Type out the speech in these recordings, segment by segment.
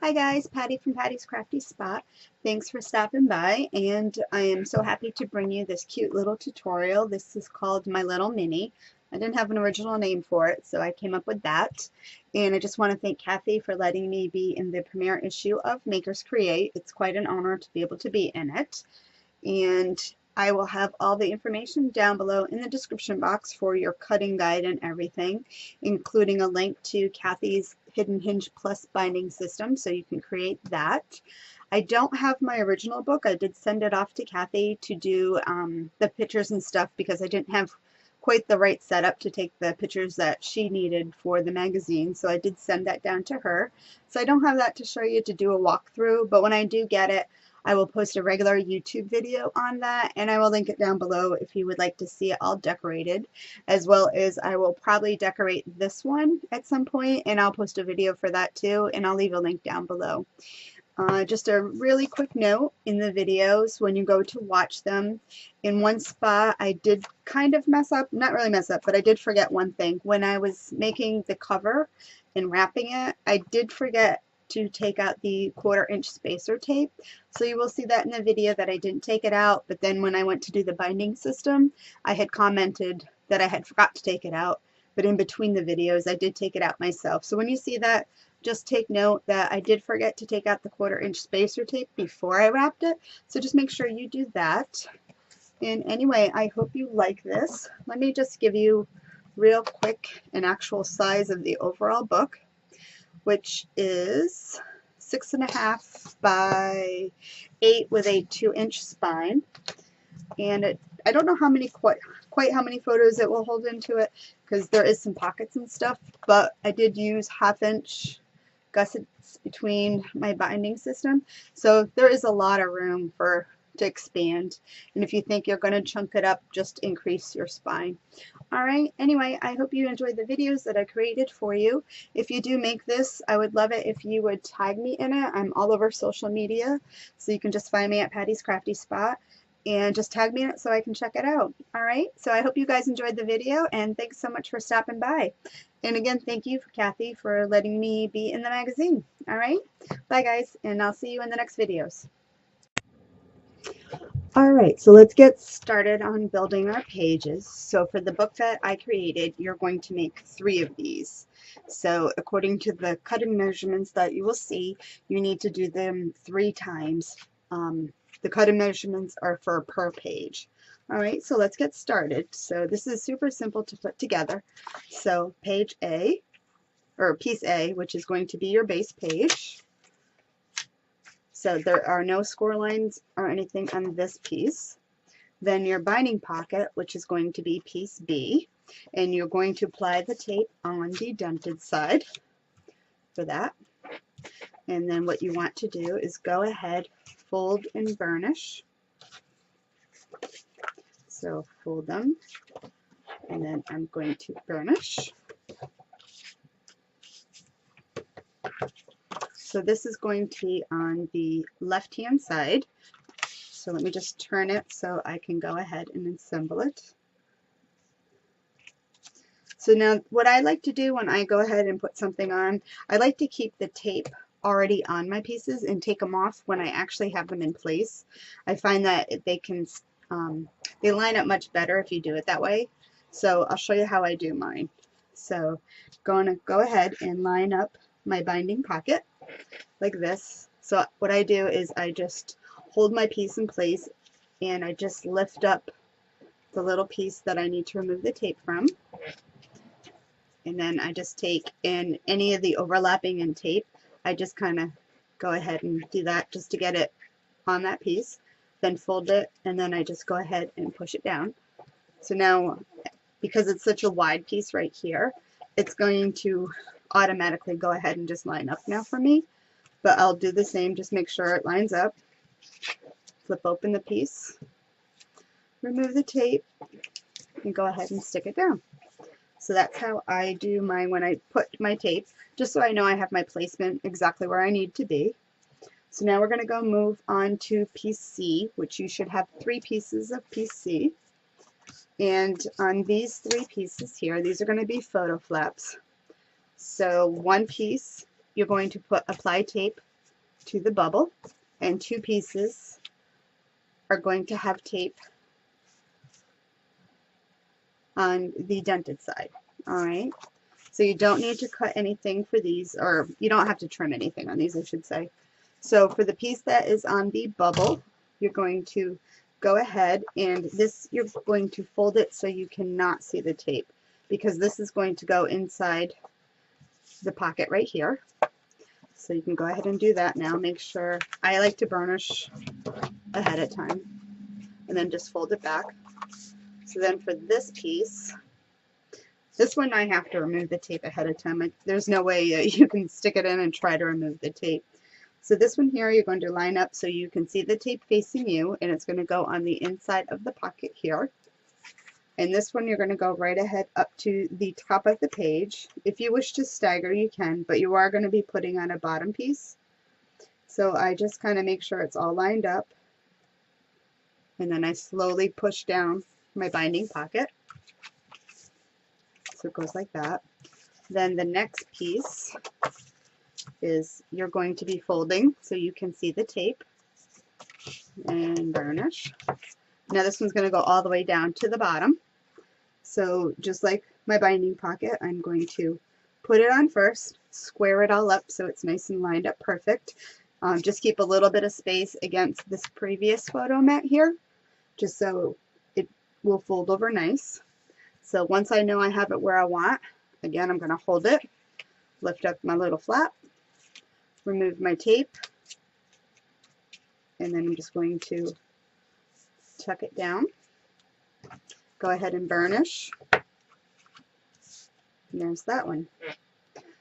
Hi guys, Patty from Patty's Crafty Spot. Thanks for stopping by, and I am so happy to bring you this cute little tutorial. This is called My Little Mini. I didn't have an original name for it, so I came up with that. And I just want to thank Kathy for letting me be in the premiere issue of Makers Create. It's quite an honor to be able to be in it. And I will have all the information down below in the description box for your cutting guide and everything, including a link to Kathy's Hidden Hinge Plus binding system so you can create that. I don't have my original book. I did send it off to Kathy to do the pictures and stuff because I didn't have quite the right setup to take the pictures that she needed for the magazine, so I did send that down to her. So I don't have that to show you to do a walkthrough, but when I do get it, I will post a regular YouTube video on that, and I will link it down below if you would like to see it all decorated, as well as I will probably decorate this one at some point, and I'll post a video for that too, and I'll leave a link down below. Just a really quick note in the videos when you go to watch them, in one spot I did kind of mess up, not really mess up, but I did forget one thing. When I was making the cover and wrapping it, I did forget to take out the 1/4 inch spacer tape. So you will see that in the video that I didn't take it out, but then when I went to do the binding system, I had commented that I had forgot to take it out, but in between the videos I did take it out myself. So when you see that, just take note that I did forget to take out the 1/4 inch spacer tape before I wrapped it, so just make sure you do that. And anyway, I hope you like this. Let me just give you real quick an actual size of the overall book, which is 6.5 by 8 with a 2-inch spine. And I don't know how many quite how many photos it will hold into it because there is some pockets and stuff, but I did use 1/2 inch gussets between my binding system, so there is a lot of room to expand. And if you think you're going to chunk it up, just increase your spine. Alright, anyway, I hope you enjoyed the videos that I created for you. If you do make this, I would love it if you would tag me in it. I'm all over social media, so you can just find me at Patty's Crafty Spot and just tag me in it so I can check it out. Alright, so I hope you guys enjoyed the video, and thanks so much for stopping by. And again, thank you, Kathy, for letting me be in the magazine. Alright, bye guys, and I'll see you in the next videos. Alright, so let's get started on building our pages. So for the book that I created, you're going to make 3 of these. So according to the cutting measurements that you will see, you need to do them 3 times. The cutting measurements are for per page. Alright, so let's get started. So this is super simple to put together. So page A, or piece A, which is going to be your base page. So there are no score lines or anything on this piece. Then your binding pocket, which is going to be piece B, and you're going to apply the tape on the dented side for that. And then what you want to do is go ahead, fold and burnish. So fold them, and then I'm going to burnish. So this is going to be on the left-hand side. So let me just turn it so I can go ahead and assemble it. So now what I like to do when I go ahead and put something on, I like to keep the tape already on my pieces and take them off when I actually have them in place. I find that they line up much better if you do it that way. So I'll show you how I do mine. So going to go ahead and line up my binding pocket like this. So what I do is I just hold my piece in place and I just lift up the little piece that I need to remove the tape from. And then I just take in any of the overlapping in tape, I just kind of go ahead and do that just to get it on that piece. Then fold it, and then I just go ahead and push it down. So now, because it's such a wide piece right here, it's going to automatically go ahead and just line up now for me. But I'll do the same, just make sure it lines up. Flip open the piece, remove the tape, and go ahead and stick it down. So that's how I do mine when I put my tape, just so I know I have my placement exactly where I need to be. So now we're going to go move on to piece C, which you should have 3 pieces of piece C. And on these 3 pieces here, these are going to be photo flaps. So one piece, you're going to apply tape to the bubble, and 2 pieces are going to have tape on the dented side. Alright, so you don't need to cut anything for these, or you don't have to trim anything on these, I should say. So for the piece that is on the bubble, you're going to go ahead and you're going to fold it so you cannot see the tape, because this is going to go inside the pocket right here. So you can go ahead and do that now. Make sure, I like to burnish ahead of time and then just fold it back. So then for this piece, this one I have to remove the tape ahead of time. There's no way you can stick it in and try to remove the tape. So this one here, you're going to line up so you can see the tape facing you, and it's going to go on the inside of the pocket here. And this one, you're going to go right ahead up to the top of the page. If you wish to stagger, you can, but you are going to be putting on a bottom piece. So I just kind of make sure it's all lined up, and then I slowly push down my binding pocket. So it goes like that. Then the next piece is you're going to be folding so you can see the tape, and burnish. Now this one's going to go all the way down to the bottom. So just like my binding pocket, I'm going to put it on first, square it all up so it's nice and lined up perfect. Just keep a little bit of space against this previous photo mat here, just so it will fold over nice. So once I know I have it where I want, again, I'm going to hold it, lift up my little flap, remove my tape, and then I'm just going to tuck it down. Go ahead and burnish. And there's that one.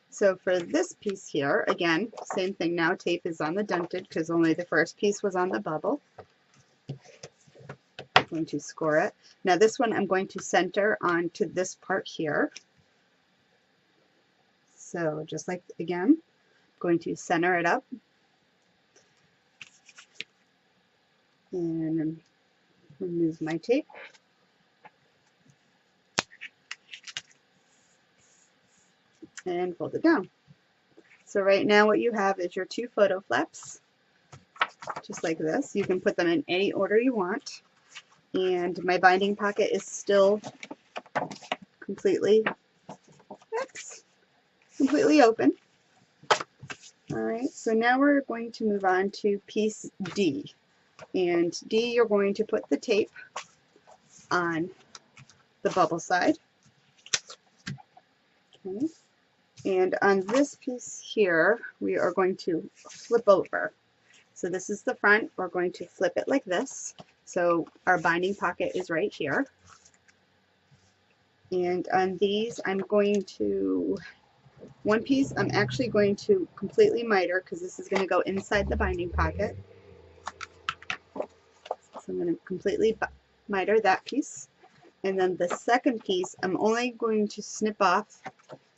So for this piece here, again, same thing now. Tape is on the dented because only the first piece was on the bubble. I'm going to score it. Now this one I'm going to center onto this part here. So just like again, I'm going to center it up. And remove my tape. And fold it down. So right now what you have is your 2 photo flaps, just like this. You can put them in any order you want. And my binding pocket is still completely open. Alright, so now we're going to move on to piece D. And D, you're going to put the tape on the bubble side. Okay. And on this piece here, we are going to flip over. So this is the front. We're going to flip it like this. So our binding pocket is right here. And on these, I'm going to, one piece I'm actually going to completely miter because this is going to go inside the binding pocket. So I'm going to completely miter that piece. And then the second piece, I'm only going to snip off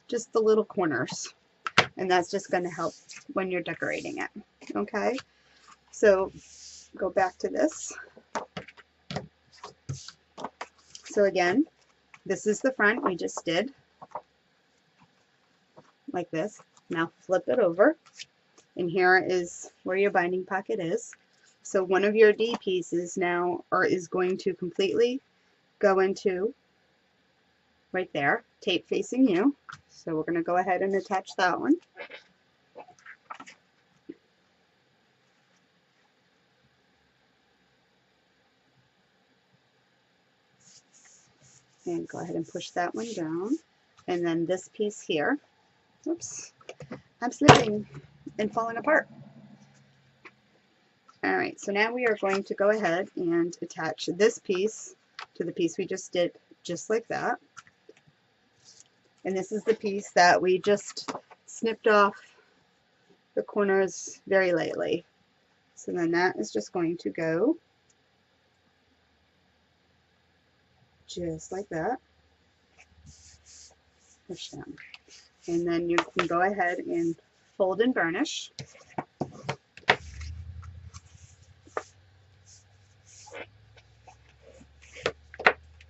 just the little corners, and that's just going to help when you're decorating it. Okay, so go back to this. So again, this is the front we just did, like this. Now flip it over, and here is where your binding pocket is. So one of your D pieces now is going to completely go into right there, tape facing you. So we're going to go ahead and attach that one. And go ahead and push that one down. And then this piece here, oops, I'm slipping and falling apart. Alright, so now we are going to go ahead and attach this piece to the piece we just did, just like that. And this is the piece that we just snipped off the corners very lightly. So then that is just going to go just like that. Push down. And then you can go ahead and fold and burnish.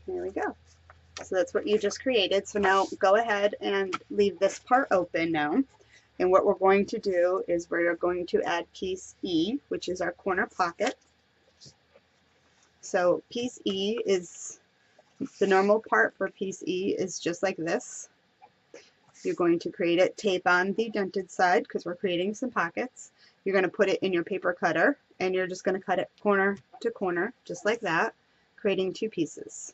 There we go. So that's what you just created. So now go ahead and leave this part open now. And what we're going to do is we're going to add piece E, which is our corner pocket. So piece E is, the normal part for piece E is just like this. You're going to create it, tape on the dented side because we're creating some pockets. You're going to put it in your paper cutter and you're just going to cut it corner to corner, just like that, creating two pieces.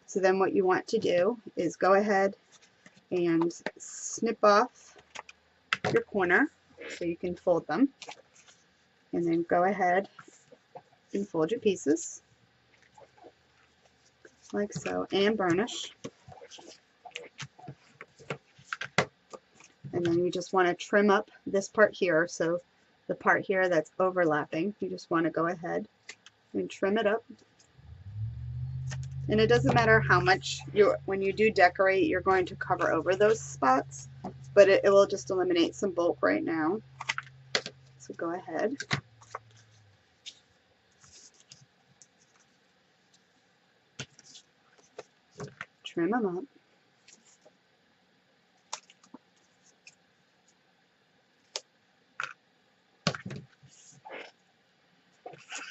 So then what you want to do is go ahead and snip off your corner so you can fold them, and then go ahead and fold your pieces like so, and burnish. And then you just want to trim up this part here, so the part here that's overlapping, you just want to go ahead and trim it up. And it doesn't matter how much when you do decorate, you're going to cover over those spots, but it will just eliminate some bulk right now. So go ahead. Trim them up.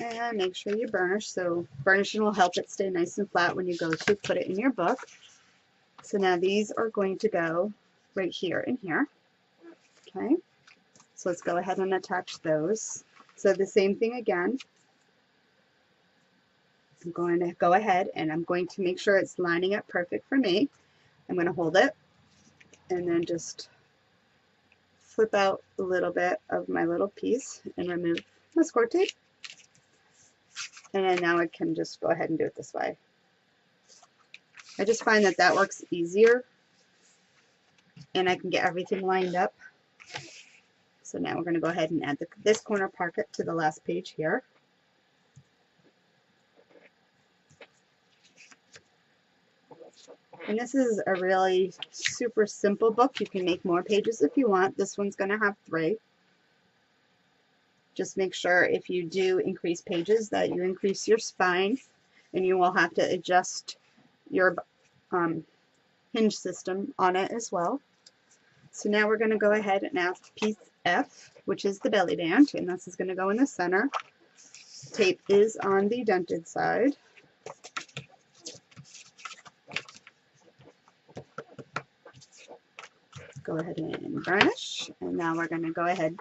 And make sure you burnish. So burnishing will help it stay nice and flat when you go to put it in your book. So now these are going to go right here and here. Okay, so let's go ahead and attach those. So the same thing again. I'm going to go ahead and I'm going to make sure it's lining up perfect for me. I'm going to hold it and then just flip out a little bit of my little piece and remove my score tape. And then now I can just go ahead and do it this way. I just find that that works easier and I can get everything lined up. So now we're going to go ahead and add this corner pocket to the last page here. And this is a really super simple book. You can make more pages if you want. This one's going to have 3. Just make sure if you do increase pages that you increase your spine, and you will have to adjust your hinge system on it as well. So now we're going to go ahead and add piece F, which is the belly band, and this is going to go in the center. Tape is on the dented side. Go ahead and burnish, and now we're going to go ahead,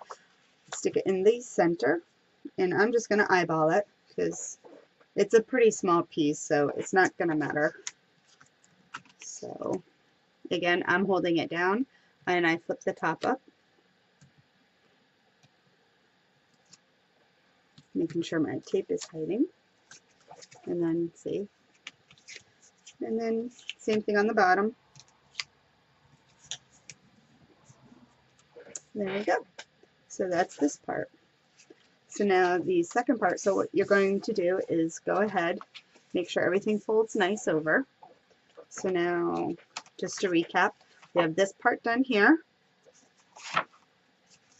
stick it in the center, and I'm just going to eyeball it because it's a pretty small piece, so it's not going to matter. So again, I'm holding it down and I flip the top up, making sure my tape is hiding, and then see, and then same thing on the bottom. There we go. So that's this part. So now the second part, so what you're going to do is go ahead, make sure everything folds nice over. So now, just to recap, we have this part done here,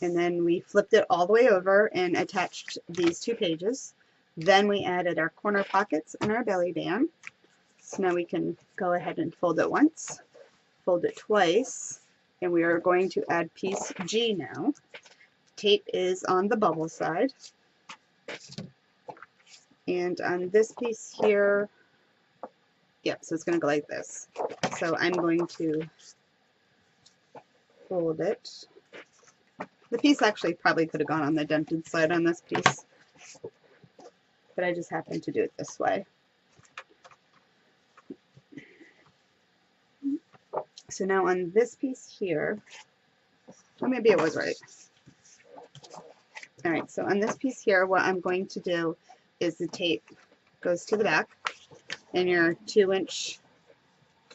and then we flipped it all the way over and attached these 2 pages. Then we added our corner pockets and our belly band. So now we can go ahead and fold it once, fold it twice, and we are going to add piece G now. Tape is on the bubble side. And on this piece here, yep, so it's going to go like this. So I'm going to fold it. The piece actually probably could have gone on the dented side on this piece, but I just happened to do it this way. So now on this piece here, or maybe it was right. Alright, so on this piece here, what I'm going to do is the tape goes to the back, and your 2-inch,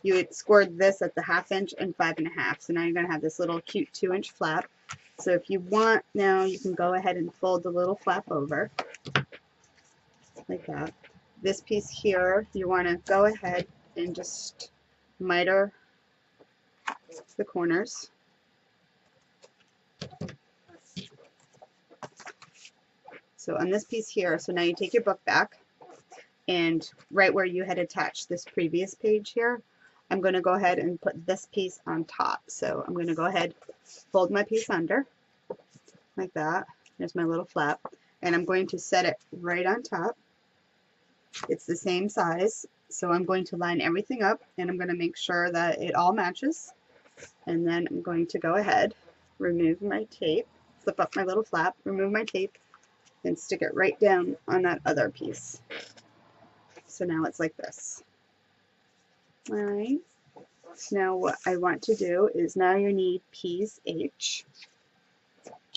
you had scored this at the 1/2 inch and 5 1/2. So now you're going to have this little cute 2-inch flap. So if you want now, you can go ahead and fold the little flap over, like that. This piece here, you want to go ahead and just miter the corners. So on this piece here, so now you take your book back, and right where you had attached this previous page here, I'm going to go ahead and put this piece on top. So I'm going to go ahead, fold my piece under like that. There's my little flap, and I'm going to set it right on top. It's the same size, so I'm going to line everything up, and I'm going to make sure that it all matches. And then I'm going to go ahead, remove my tape, flip up my little flap, remove my tape, and stick it right down on that other piece. So now it's like this. Alright, so now what I want to do is now you need piece H,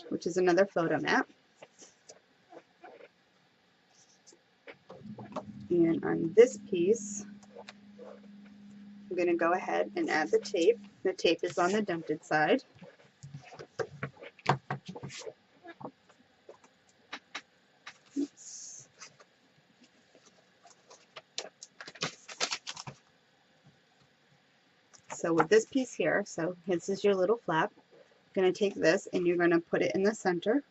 which is another photo mat. And on this piece, I'm going to go ahead and add the tape. The tape is on the dented side. Oops. So with this piece here, so this is your little flap, you're going to take this and you're going to put it in the center.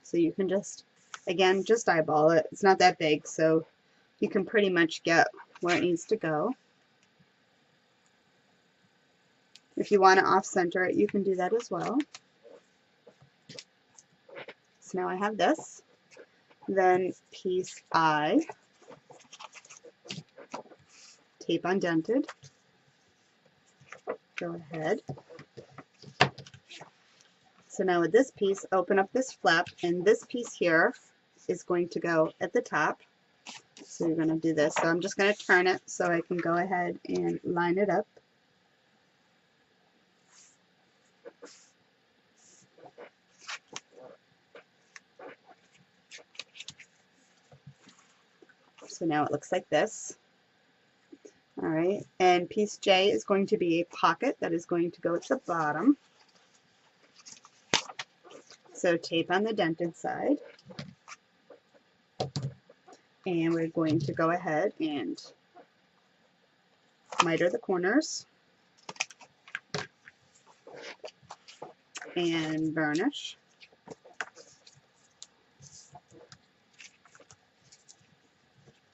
So you can just, again, just eyeball it. It's not that big, so you can pretty much get where it needs to go. If you want to off-center it, you can do that as well. So now I have this. Then piece I, tape on dented. Go ahead. So now with this piece, open up this flap, and this piece here is going to go at the top. So you're going to do this. So I'm just going to turn it so I can go ahead and line it up. So now it looks like this. Alright, and piece J is going to be a pocket that is going to go at the bottom. So tape on the dented side. And we're going to go ahead and miter the corners and burnish.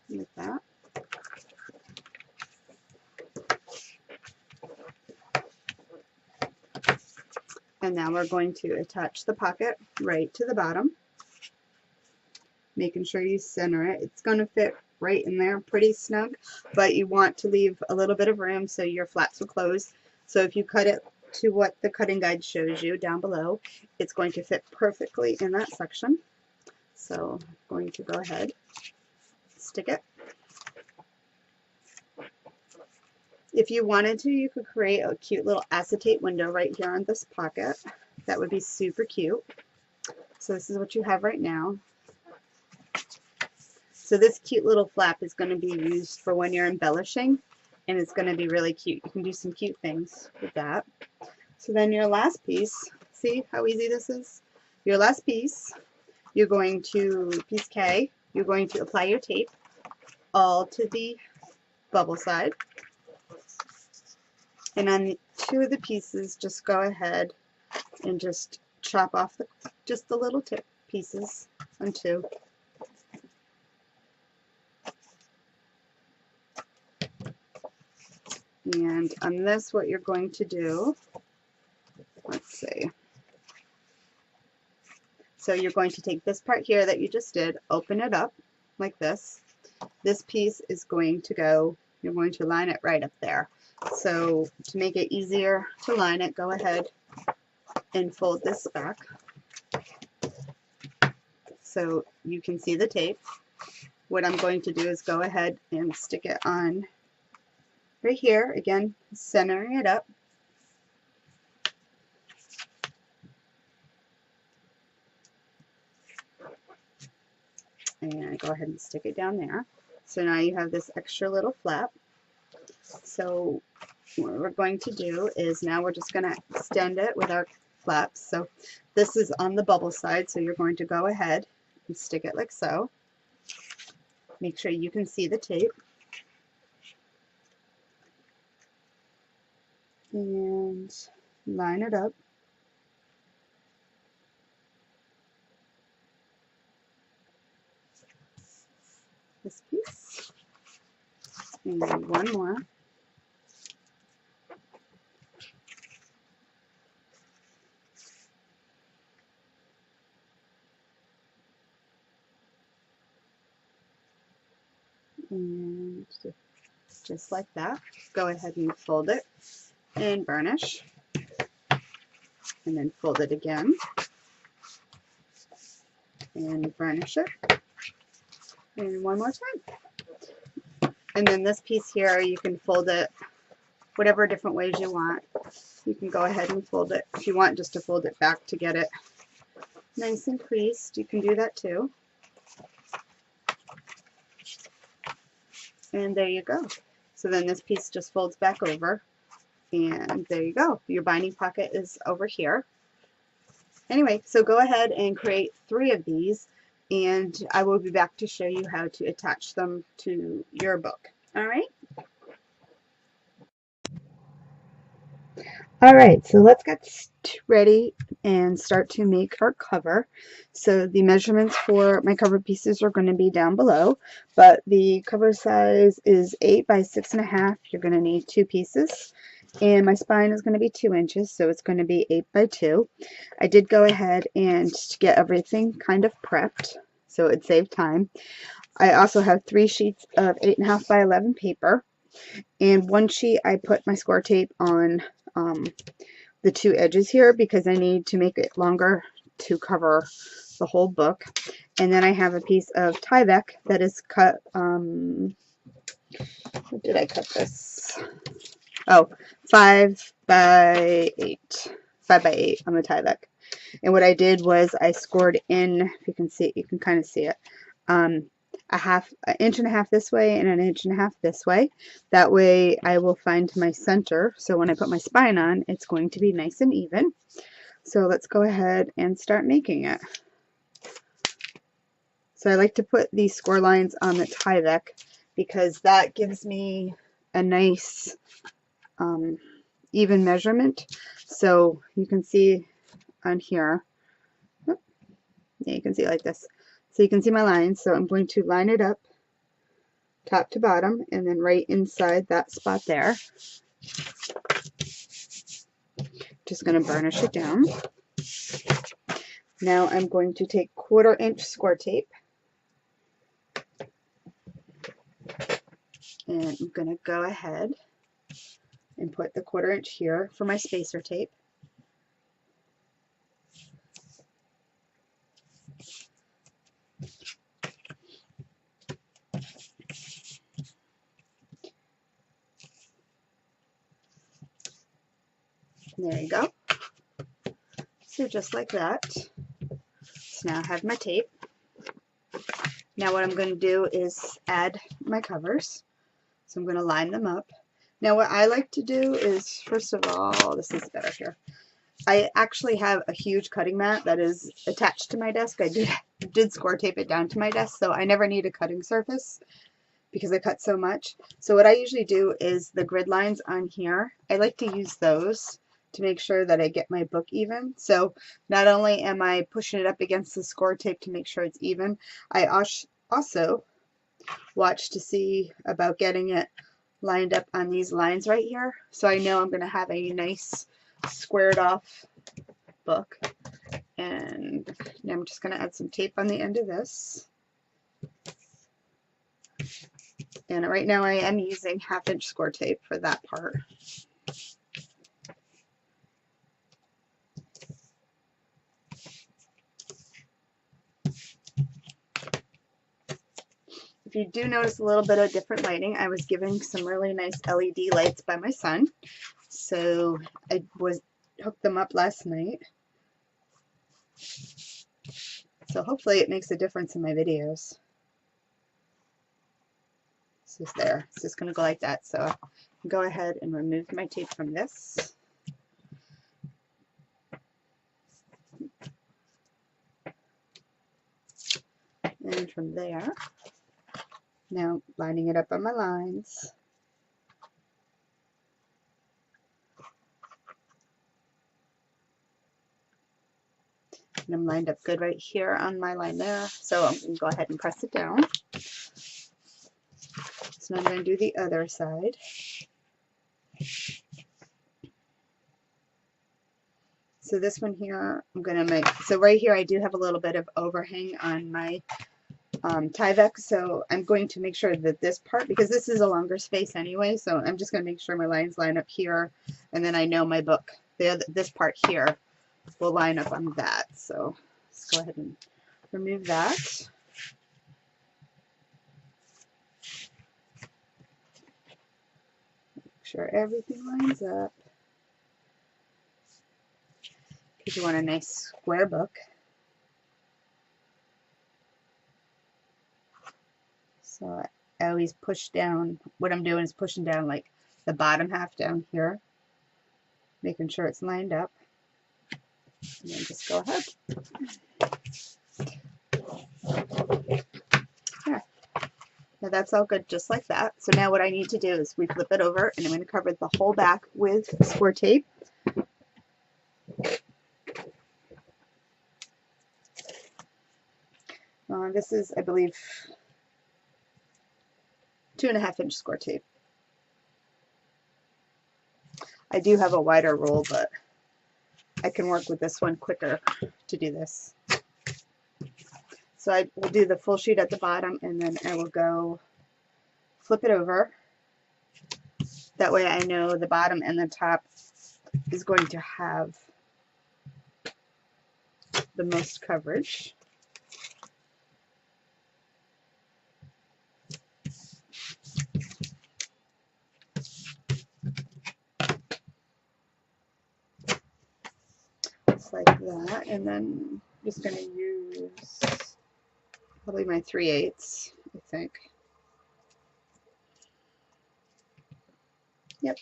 Like that. And now we're going to attach the pocket right to the bottom, making sure you center it. It's going to fit right in there pretty snug, but you want to leave a little bit of room so your flaps will close. So if you cut it to what the cutting guide shows you down below, it's going to fit perfectly in that section. So I'm going to go ahead, stick it. If you wanted to, you could create a cute little acetate window right here on this pocket. That would be super cute. So this is what you have right now. So this cute little flap is going to be used for when you're embellishing, and it's going to be really cute. You can do some cute things with that. So then your last piece, see how easy this is? Your last piece, you're going to, piece K, you're going to apply your tape all to the bubble side. And on two of the pieces, just go ahead and just chop off just the little tip pieces on two. And on this, what you're going to do, let's see. So you're going to take this part here that you just did, open it up like this. This piece is going to go, you're going to line it right up there. So to make it easier to line it, go ahead and fold this back so you can see the tape. What I'm going to do is go ahead and stick it on right here, again, centering it up. And go ahead and stick it down there. So now you have this extra little flap. So what we're going to do is now we're just going to extend it with our flaps. So this is on the bubble side, so you're going to go ahead and stick it like so. Make sure you can see the tape. And line it up. This piece. And one more. And just like that, go ahead and fold it and burnish, and then fold it again and burnish it, and one more time. And then this piece here, you can fold it whatever different ways you want. You can go ahead and fold it. If you want just to fold it back to get it nice and creased, you can do that too. And there you go. So then this piece just folds back over, and there you go. Your binding pocket is over here. Anyway, so go ahead and create 3 of these, and I will be back to show you how to attach them to your book. All right? All right, so let's get ready and start to make our cover. So the measurements for my cover pieces are going to be down below, but the cover size is 8 by 6.5. You're going to need 2 pieces, and my spine is going to be 2 inches, so it's going to be 8 by 2. I did go ahead and get everything kind of prepped, so it saved time. I also have 3 sheets of 8.5 by 11 paper, and 1 sheet I put my score tape on the 2 edges here because I need to make it longer to cover the whole book. And then I have a piece of Tyvek that is cut, what did I cut this? Oh, 5 by 8. 5 by 8 on the Tyvek. And what I did was I scored in, if you can see, you can kind of see it, an inch and a half this way and an inch and a half this way. That way I will find my center, so when I put my spine on, it's going to be nice and even. So let's go ahead and start making it. So I like to put these score lines on the Tyvek because that gives me a nice even measurement. So you can see on here, yeah, you can see it like this. So you can see my lines, so I'm going to line it up top to bottom and then right inside that spot there. Just going to burnish it down. Now I'm going to take 1/4 inch score tape and I'm going to go ahead and put the 1/4 inch here for my spacer tape. There you go. So just like that. So now I have my tape. Now what I'm going to do is add my covers. So I'm going to line them up. Now what I like to do is, first of all, this is better here. I actually have a huge cutting mat that is attached to my desk. I did score tape it down to my desk, so I never need a cutting surface because I cut so much. So what I usually do is the grid lines on here, I like to use those to make sure that I get my book even. So not only am I pushing it up against the score tape to make sure it's even, I also watch to see about getting it lined up on these lines right here, so I know I'm going to have a nice squared off book. And now I'm just going to add some tape on the end of this. And right now I am using 1/2 inch score tape for that part. If you do notice a little bit of different lighting, I was given some really nice LED lights by my son. So I hooked them up last night. So hopefully it makes a difference in my videos. It's just there. It's just going to go like that. So I'll go ahead and remove my tape from this. And from there, now lining it up on my lines. And I'm lined up good right here on my line there. So I'm going to go ahead and press it down. So now I'm going to do the other side. So this one here, I'm going to make, so right here I do have a little bit of overhang on my Tyvek, so I'm going to make sure that this part, because this is a longer space anyway, so I'm just going to make sure my lines line up here, and then I know my book, this part here will line up on that. So let's go ahead and remove that. Make sure everything lines up, because you want a nice square book. So I always push down, what I'm doing is pushing down like the bottom half down here, making sure it's lined up, and then just go ahead. There. Now that's all good just like that. So now what I need to do is we flip it over, and I'm going to cover the whole back with score tape. This is, I believe, 2.5-inch score tape. I do have a wider roll, but I can work with this one quicker to do this. So I will do the full sheet at the bottom, and then I will go flip it over. That way I know the bottom and the top is going to have the most coverage. Just like that, and then I'm just going to use probably my 3/8, I think. Yep.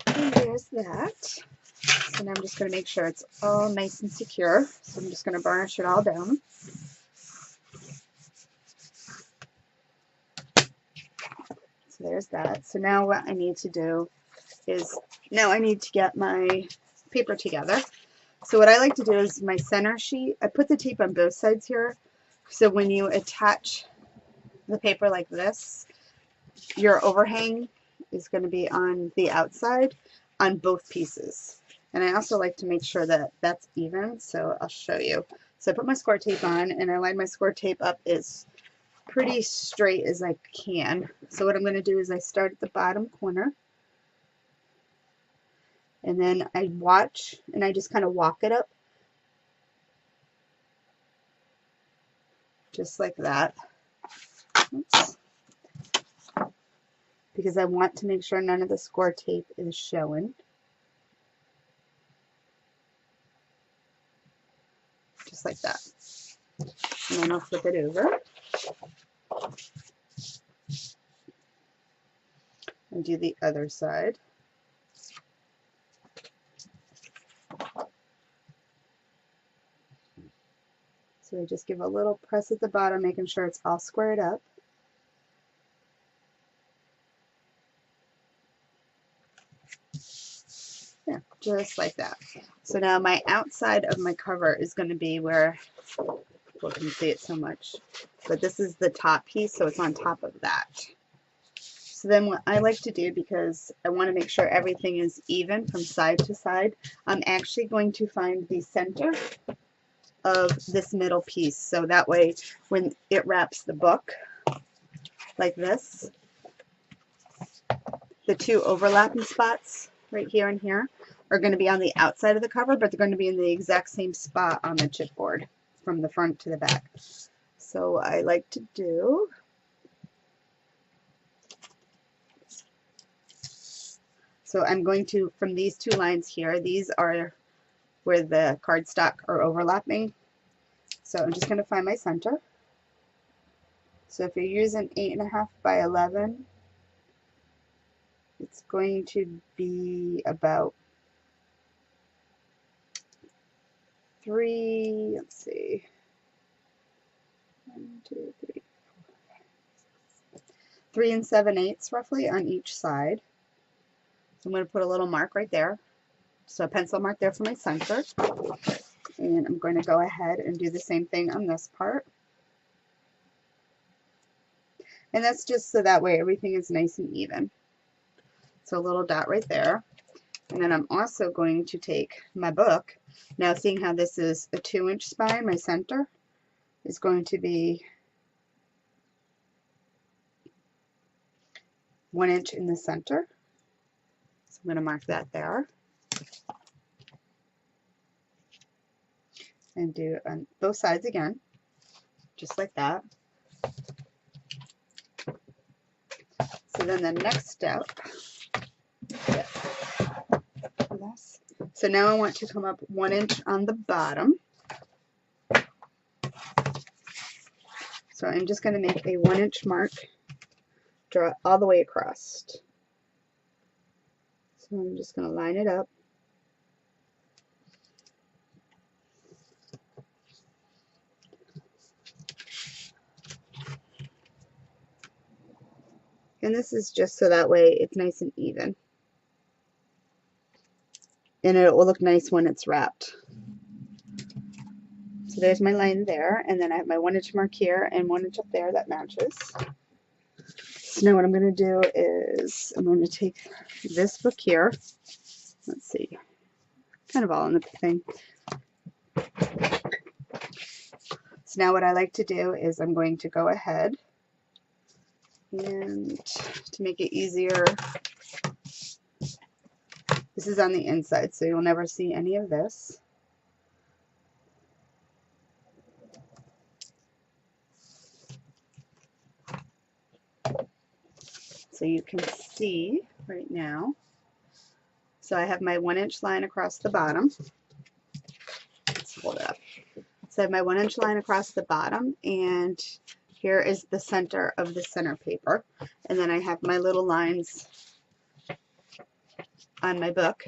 And there's that. So now I'm just going to make sure it's all nice and secure. So I'm just going to burnish it all down. So there's that. So now what I need to do is, now I need to get my paper together. So what I like to do is my center sheet, I put the tape on both sides here. So when you attach the paper like this, your overhang is going to be on the outside on both pieces. And I also like to make sure that that's even, so I'll show you. So I put my score tape on, and I line my score tape up as pretty straight as I can. So what I'm going to do is I start at the bottom corner, and then I watch, and I just kind of walk it up, just like that. Oops. Because I want to make sure none of the score tape is showing. Just like that. And then I'll flip it over and do the other side. So I just give a little press at the bottom, making sure it's all squared up. Yeah, just like that. So now my outside of my cover is going to be where people can see it so much, but this is the top piece, so it's on top of that. So then what I like to do, because I want to make sure everything is even from side to side, I'm actually going to find the center of this middle piece, so that way when it wraps the book like this, the two overlapping spots right here and here are going to be on the outside of the cover, but they're going to be in the exact same spot on the chipboard from the front to the back. So I like to do, so I'm going to, from these two lines here, these are where the cardstock are overlapping. So I'm just going to find my center. So if you're using 8.5 by 11, it's going to be about 3, let's see, 1, 2, 3, 3 7/8 roughly on each side. So I'm going to put a little mark right there. So a pencil mark there for my center. And I'm going to go ahead and do the same thing on this part. And that's just so that way everything is nice and even. So a little dot right there. And then I'm also going to take my book. Now, seeing how this is a 2-inch spine, my center is going to be 1 inch in the center. So I'm going to mark that there. And do on both sides again, just like that. So then the next step, so now I want to come up 1 inch on the bottom. So I'm just going to make a 1 inch mark, draw it all the way across. So I'm just going to line it up. And this is just so that way it's nice and even. And it will look nice when it's wrapped. So there's my line there, and then I have my 1 inch mark here and 1 inch up there that matches. So now what I'm going to do is I'm going to take this book here. Let's see, kind of all in the thing. So now what I like to do is I'm going to go ahead and to make it easier, this is on the inside, so you'll never see any of this. So you can see right now. So I have my 1 inch line across the bottom. Let's hold it up. So I have my 1 inch line across the bottom, and here is the center of the center paper. And then I have my little lines on my book.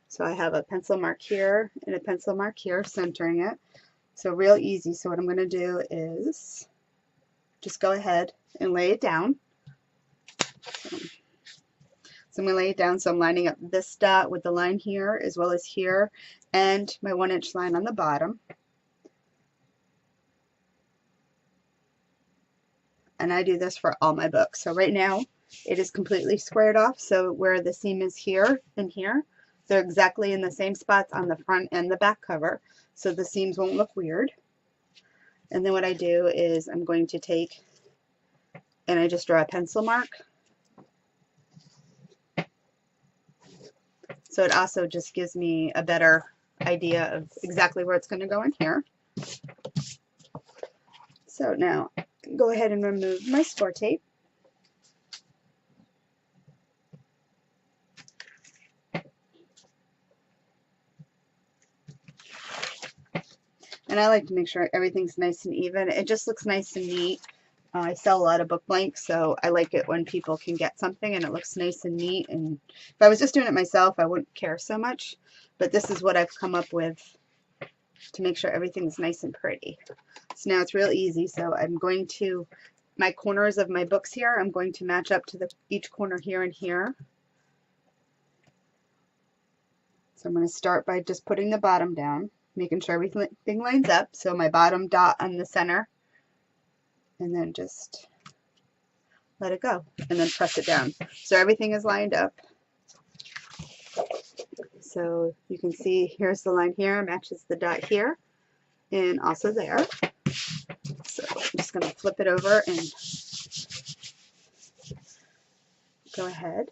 So I have a pencil mark here and a pencil mark here centering it. So real easy. So what I'm going to do is just go ahead and lay it down. So I'm going to lay it down, so I'm lining up this dot with the line here as well as here and my 1 inch line on the bottom. And I do this for all my books. So right now it is completely squared off, so where the seam is here and here, they're exactly in the same spots on the front and the back cover, so the seams won't look weird. And then what I do is I'm going to take and I just draw a pencil mark. So it also just gives me a better idea of exactly where it's going to go in here. So now go ahead and remove my score tape. And I like to make sure everything's nice and even. It just looks nice and neat. I sell a lot of book blanks, so I like it when people can get something and it looks nice and neat. And if I was just doing it myself, I wouldn't care so much. But this is what I've come up with to make sure everything's nice and pretty. So now it's real easy. So I'm going to, my corners of my books here, I'm going to match up to each corner here and here. So I'm going to start by just putting the bottom down, making sure everything lines up. So my bottom dot on the center, and then just let it go, and then press it down. So everything is lined up. So you can see here's the line here, matches the dot here, and also there. So I'm just going to flip it over and go ahead,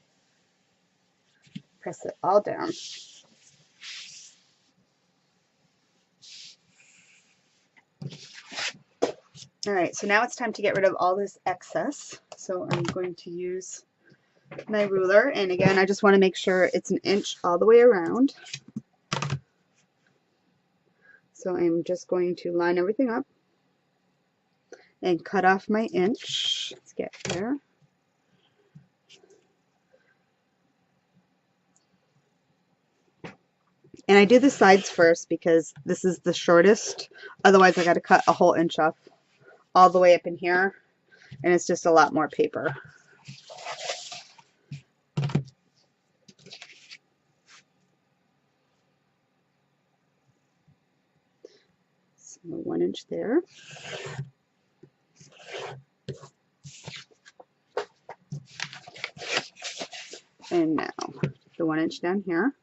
press it all down. Alright, so now it's time to get rid of all this excess. So I'm going to use my ruler, and again I just want to make sure it's 1 inch all the way around. So I'm just going to line everything up and cut off my inch. Let's get there. And I do the sides first because this is the shortest, otherwise I got to cut a whole inch off all the way up in here, and it's just a lot more paper. So 1 inch there. And now the 1 inch down here.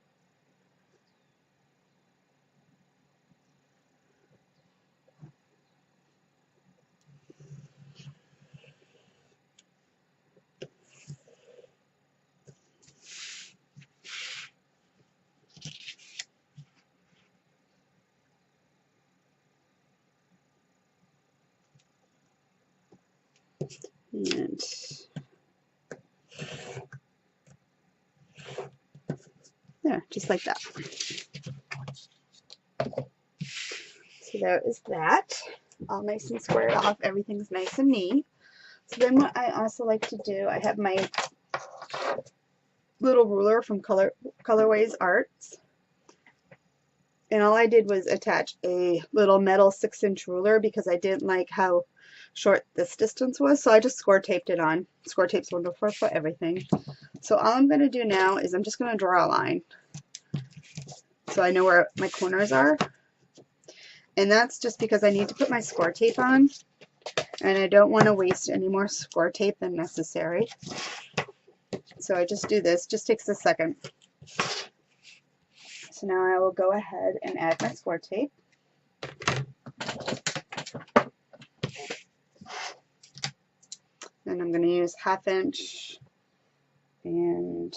And there, just like that. So there is that. All nice and squared off. Everything's nice and neat. So then what I also like to do, I have my little ruler from Colorways Arts. And all I did was attach a little metal 6-inch ruler because I didn't like how short this distance was. So I just score taped it on. Score tape's wonderful for everything. So all I'm going to do now is I'm just going to draw a line. So I know where my corners are. And that's just because I need to put my score tape on. And I don't want to waste any more score tape than necessary. So I just do this. Just takes a second. So now I will go ahead and add my score tape. And I'm going to use 1/2 inch and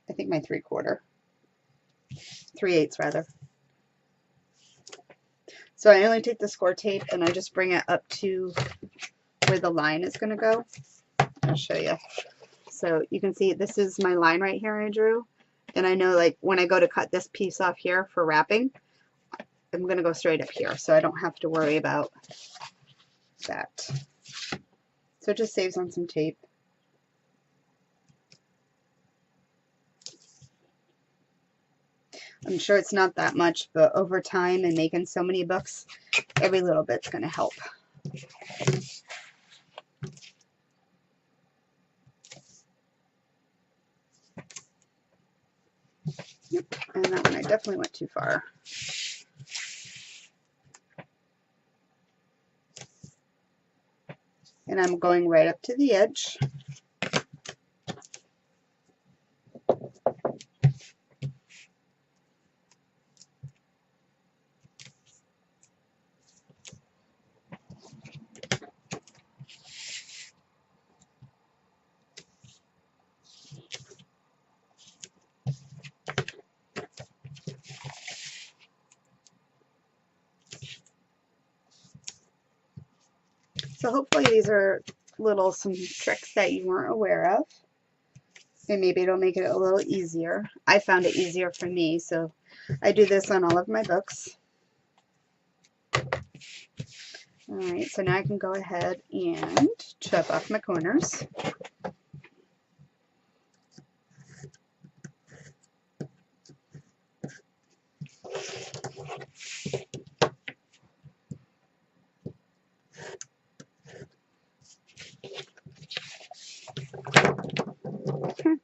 I think my 3/4. 3/8 rather. So I only take the score tape and I just bring it up to where the line is going to go. I'll show you. So you can see this is my line right here I drew. And I know like when I go to cut this piece off here for wrapping, I'm going to go straight up here. So I don't have to worry about that. So it just saves on some tape. I'm sure it's not that much, but over time and making so many books, every little bit's going to help. Yep, and that one I definitely went too far. And I'm going right up to the edge. So hopefully these are some tricks that you weren't aware of. And maybe it'll make it a little easier. I found it easier for me, so I do this on all of my books. Alright, so now I can go ahead and chop off my corners. Okay.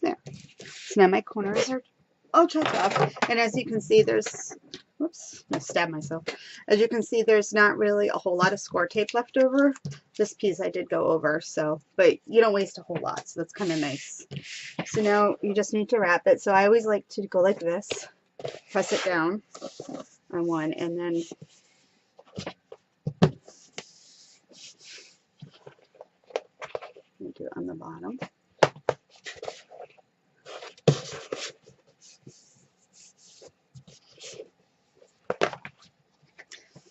There. So now my corners are all chopped off, and as you can see there's, whoops, I stabbed myself. As you can see there's not really a whole lot of score tape left over. This piece I did go over, so, but you don't waste a whole lot, so that's kind of nice. So now you just need to wrap it. So I always like to go like this, press it down on one, and then do it on the bottom.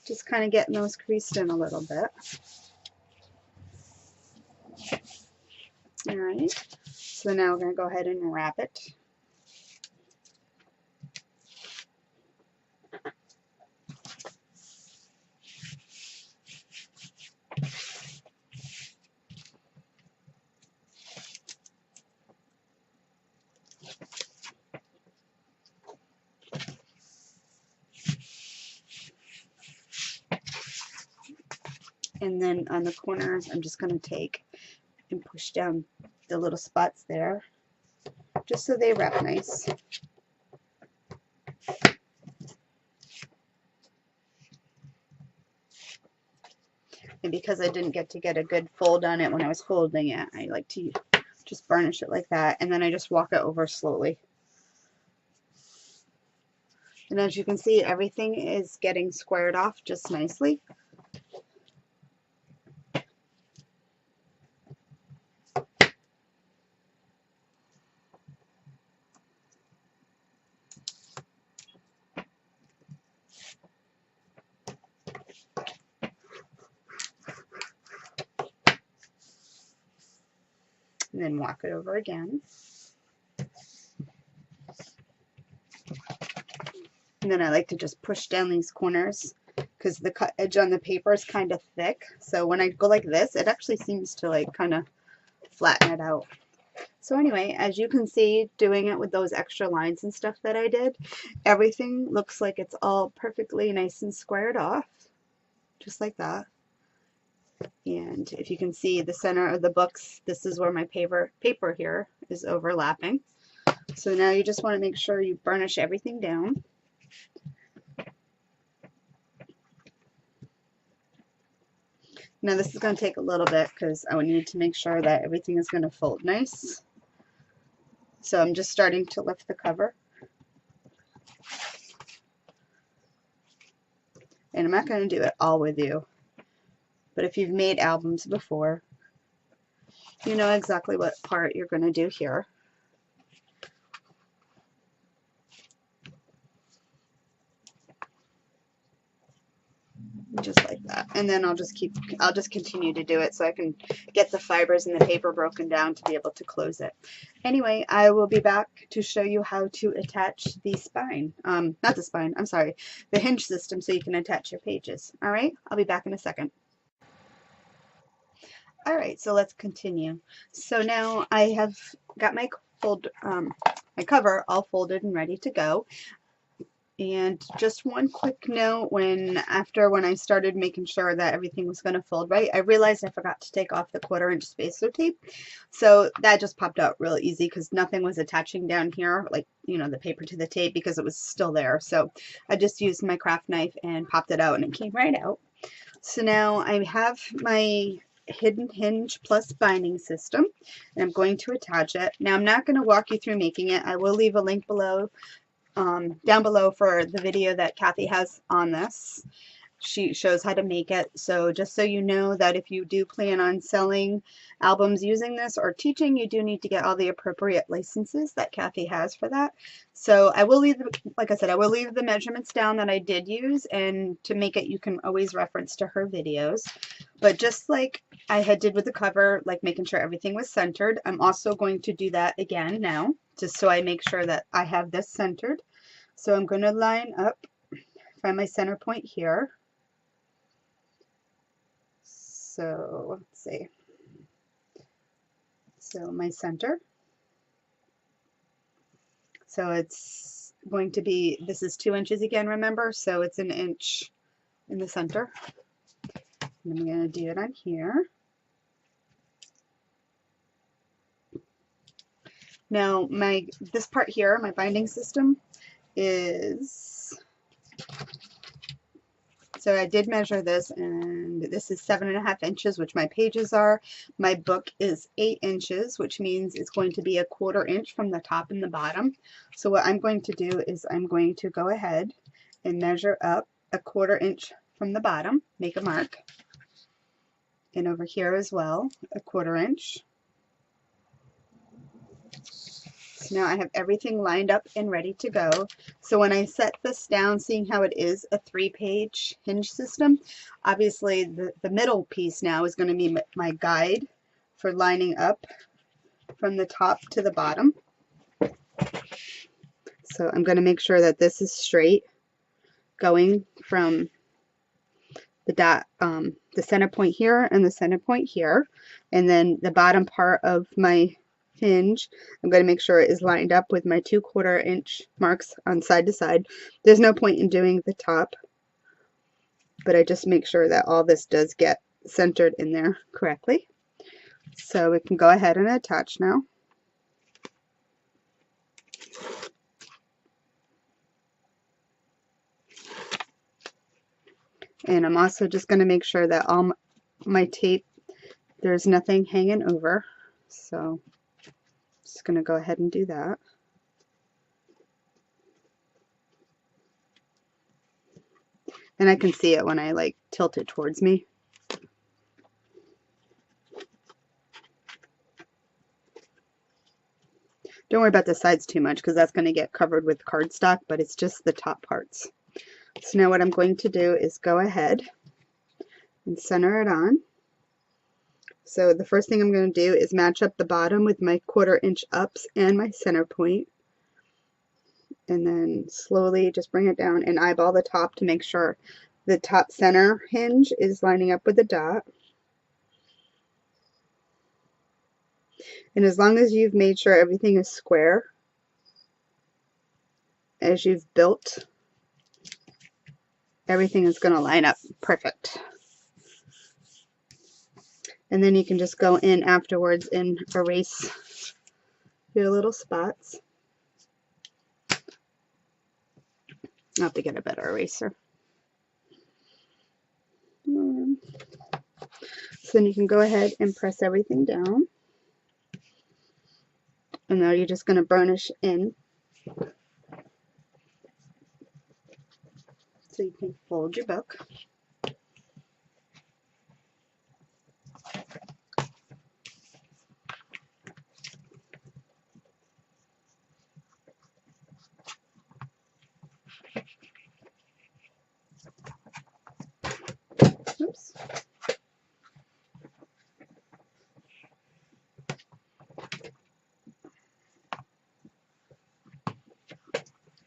Just kind of getting those creased in a little bit. Alright, so now we're going to go ahead and wrap it. And then on the corners, I'm just going to take and push down the little spots there. just so they wrap nice. And because I didn't get to get a good fold on it when I was folding it, I like to just burnish it like that, and then I just walk it over slowly. And as you can see, everything is getting squared off just nicely. And then walk it over again. And then I like to just push down these corners because the cut edge on the paper is kind of thick. So when I go like this, it actually seems to like kind of flatten it out. So anyway, as you can see, doing it with those extra lines and stuff that I did, everything looks like it's all perfectly nice and squared off, just like that. And if you can see the center of the books, this is where my paper here is overlapping. So now you just want to make sure you burnish everything down. Now this is going to take a little bit because I would need to make sure that everything is going to fold nice. So I'm just starting to lift the cover. And I'm not going to do it all with you. But if you've made albums before, you know exactly what part you're going to do here. Just like that. And then I'll just continue to do it so I can get the fibers and the paper broken down to be able to close it. Anyway, I will be back to show you how to attach the spine. Not the spine, I'm sorry, the hinge system so you can attach your pages. All right, I'll be back in a second. All right, so let's continue. So now I have got my my cover all folded and ready to go. And just one quick note, when I started making sure that everything was going to fold right, I realized I forgot to take off the 1/4 inch spacer tape. So that just popped out real easy because nothing was attaching down here, like, you know, the paper to the tape, because it was still there. So I just used my craft knife and popped it out and it came right out. So now I have my hidden hinge plus binding system and I'm going to attach it. Now I'm not going to walk you through making it. I will leave a link below, down below, for the video that Kathy has on this. She shows how to make it. So just so you know that if you do plan on selling albums using this or teaching, you do need to get all the appropriate licenses that Kathy has for that. So I will leave, like I said, I will leave the measurements down that I did use, and to make it you can always reference to her videos. But just like I did with the cover, like making sure everything was centered, I'm also going to do that again now, just so I make sure that I have this centered. So I'm going to line up, find my center point here. So let's see. So my center. So it's going to be, this is 2 inches again, remember? So it's 1 inch in the center. And I'm going to do it on here. Now this part here, my binding system, is, so I did measure this, and this is 7.5 inches, which my pages are. My book is 8 inches, which means it's going to be 1/4 inch from the top and the bottom. So what I'm going to do is I'm going to go ahead and measure up 1/4 inch from the bottom, make a mark, and over here as well, 1/4 inch. So now I have everything lined up and ready to go. So when I set this down, seeing how it is a 3-page hinge system, obviously the middle piece now is going to be my guide for lining up from the top to the bottom. So I'm going to make sure that this is straight, going from the center point here and the center point here, and then the bottom part of my hinge, I'm going to make sure it is lined up with my 2/4 inch marks on side to side. There's no point in doing the top, but I just make sure that all this does get centered in there correctly. So we can go ahead and attach now. And I'm also just going to make sure that all my tape, there's nothing hanging over. So just going to go ahead and do that. And I can see it when I like tilt it towards me. Don't worry about the sides too much because that's going to get covered with cardstock, but it's just the top parts. So now what I'm going to do is go ahead and center it on. So the first thing I'm going to do is match up the bottom with my 1/4 inch ups and my center point. And then slowly just bring it down and eyeball the top to make sure the top center hinge is lining up with the dot. And as long as you've made sure everything is square as you've built, everything is going to line up perfect. And then you can just go in afterwards and erase your little spots. I'll have to get a better eraser. So then you can go ahead and press everything down. And now you're just going to burnish in. So you can fold your book. Oops.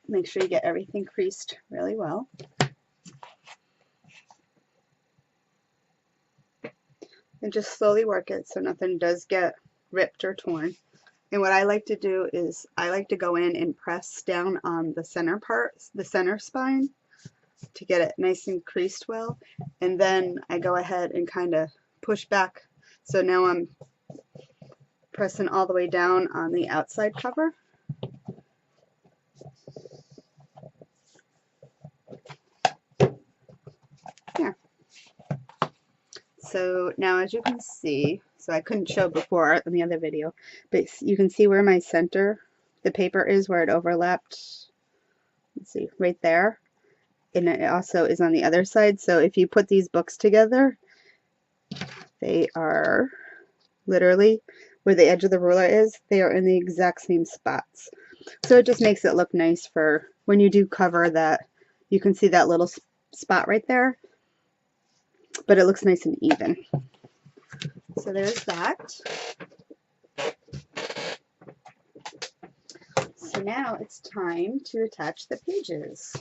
Make sure you get everything creased really well. And just slowly work it so nothing does get ripped or torn. And what I like to do is I like to go in and press down on the center part, the center spine, to get it nice and creased well. And then I go ahead and kind of push back. So now I'm pressing all the way down on the outside cover. There. So now as you can see, so I couldn't show before in the other video, but you can see where my center, the paper is, where it overlapped. Let's see, right there. And it also is on the other side. So if you put these books together, they are literally where the edge of the ruler is, they are in the exact same spots. So it just makes it look nice for when you do cover that. You can see that little spot right there, but it looks nice and even. So there's that. So now it's time to attach the pages.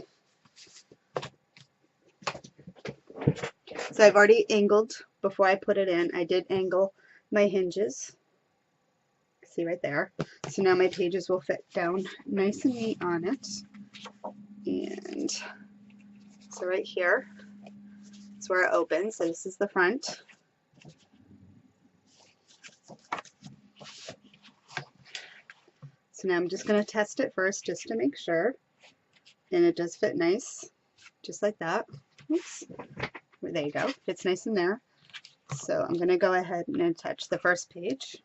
So I've already angled before I put it in. I did angle my hinges. See right there. So now my pages will fit down nice and neat on it. And so right here is where it opens. So this is the front. So now I'm just going to test it first just to make sure. And it does fit nice, just like that. Oops. There you go. Fits nice in there. So I'm going to go ahead and attach the first page.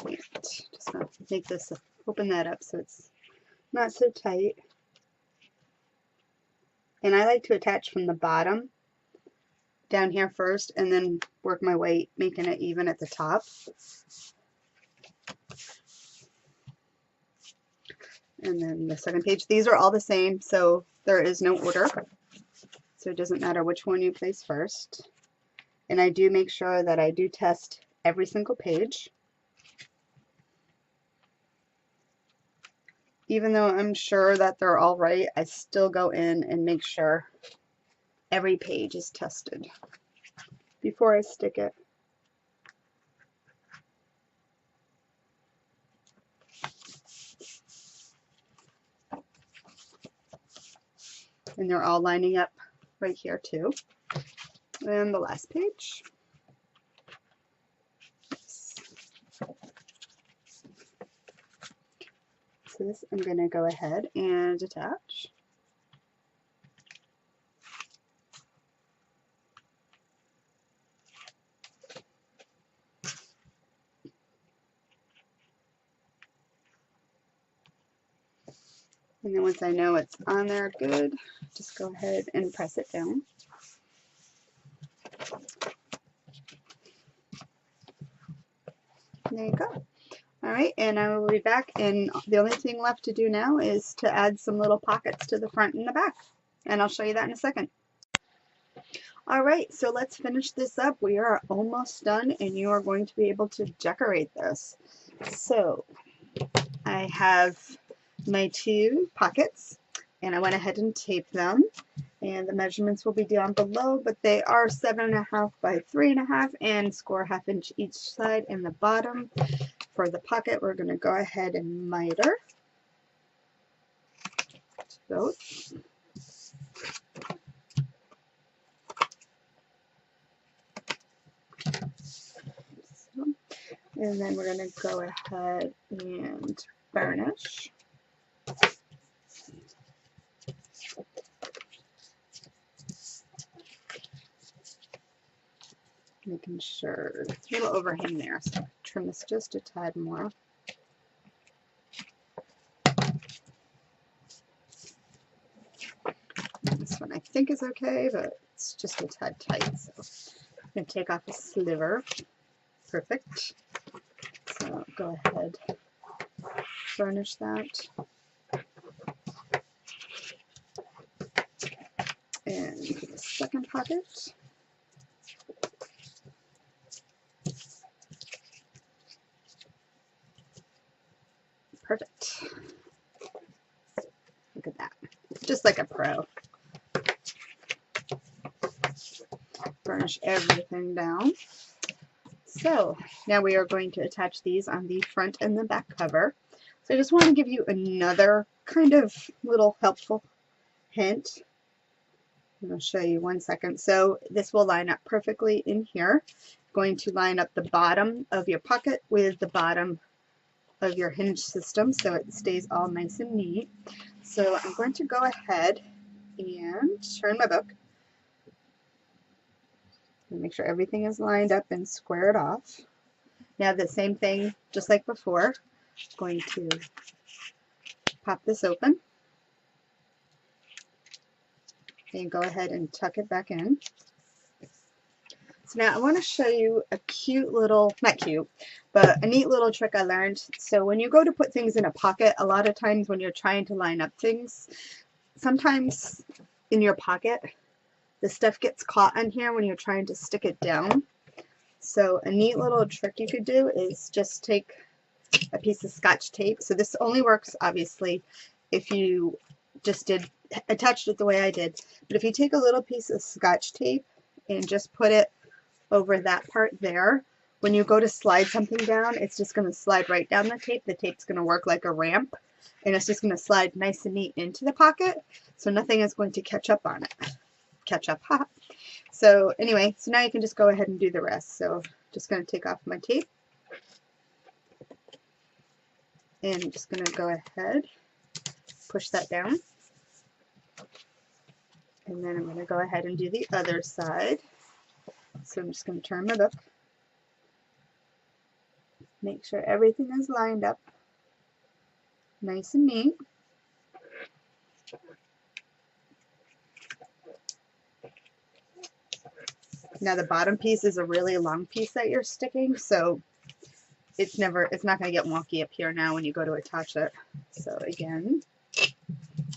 Just going to make this, open that up so it's not so tight. And I like to attach from the bottom down here first and then work my way, making it even at the top. And then the second page. These are all the same, so there is no order. So it doesn't matter which one you place first. And I do make sure that I do test every single page. Even though I'm sure that they're all right, I still go in and make sure every page is tested before I stick it. And they're all lining up right here too. And the last page. So this I'm going to go ahead and attach. And then once I know it's on there good, just go ahead and press it down. There you go. All right, and I will be back, and the only thing left to do now is to add some little pockets to the front and the back, and I'll show you that in a second. All right, so let's finish this up. We are almost done, and you are going to be able to decorate this. So I have my 2 pockets, and I went ahead and taped them, and the measurements will be down below, but they are 7.5 by 3.5 and score 1/2 inch each side. In the bottom for the pocket, we're going to go ahead and miter both. And then we're going to go ahead and burnish. Making sure it's a little overhang there, so trim this just a tad more. This one I think is okay, but it's just a tad tight, so I'm going to take off a sliver. Perfect. So go ahead, burnish that. And for the second pocket, perfect. Look at that. Just like a pro. Burnish everything down. So now we are going to attach these on the front and the back cover. So I just want to give you another kind of little helpful hint. I'll show you 1 second. So this will line up perfectly in here. Going to line up the bottom of your pocket with the bottom of your hinge system so it stays all nice and neat. So I'm going to go ahead and turn my book and make sure everything is lined up and squared off. Now the same thing, just like before, I'm going to pop this open and go ahead and tuck it back in. So now I want to show you a cute little, not cute, but a neat little trick I learned. So when you go to put things in a pocket, a lot of times when you're trying to line up things, sometimes in your pocket, the stuff gets caught on here when you're trying to stick it down. So a neat little trick you could do is just take a piece of Scotch tape. So this only works, obviously, if you just attached it the way I did. But if you take a little piece of Scotch tape and just put it over that part there, when you go to slide something down, it's just going to slide right down the tape. The tape's going to work like a ramp, and it's just going to slide nice and neat into the pocket, so nothing is going to catch up on it. Catch up, ha! So anyway, so now you can just go ahead and do the rest. So just going to take off my tape, and I'm just going to go ahead, push that down, and then I'm going to go ahead and do the other side. So I'm just going to turn my book, make sure everything is lined up nice and neat. Now the bottom piece is a really long piece that you're sticking, so it's not going to get wonky up here now when you go to attach it. So again,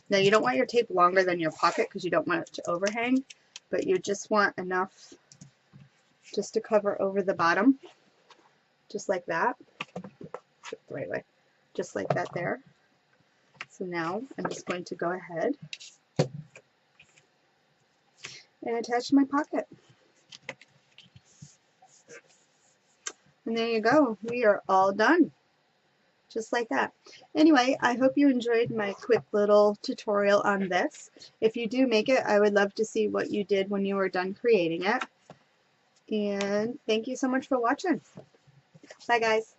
now you don't want your tape longer than your pocket because you don't want it to overhang, but you just want enough just to cover over the bottom, just like that. The right way, just like that there. So now I'm just going to go ahead and attach my pocket. And there you go. We are all done. Just like that. Anyway, I hope you enjoyed my quick little tutorial on this. If you do make it, I would love to see what you did when you were done creating it. And thank you so much for watching. Bye, guys.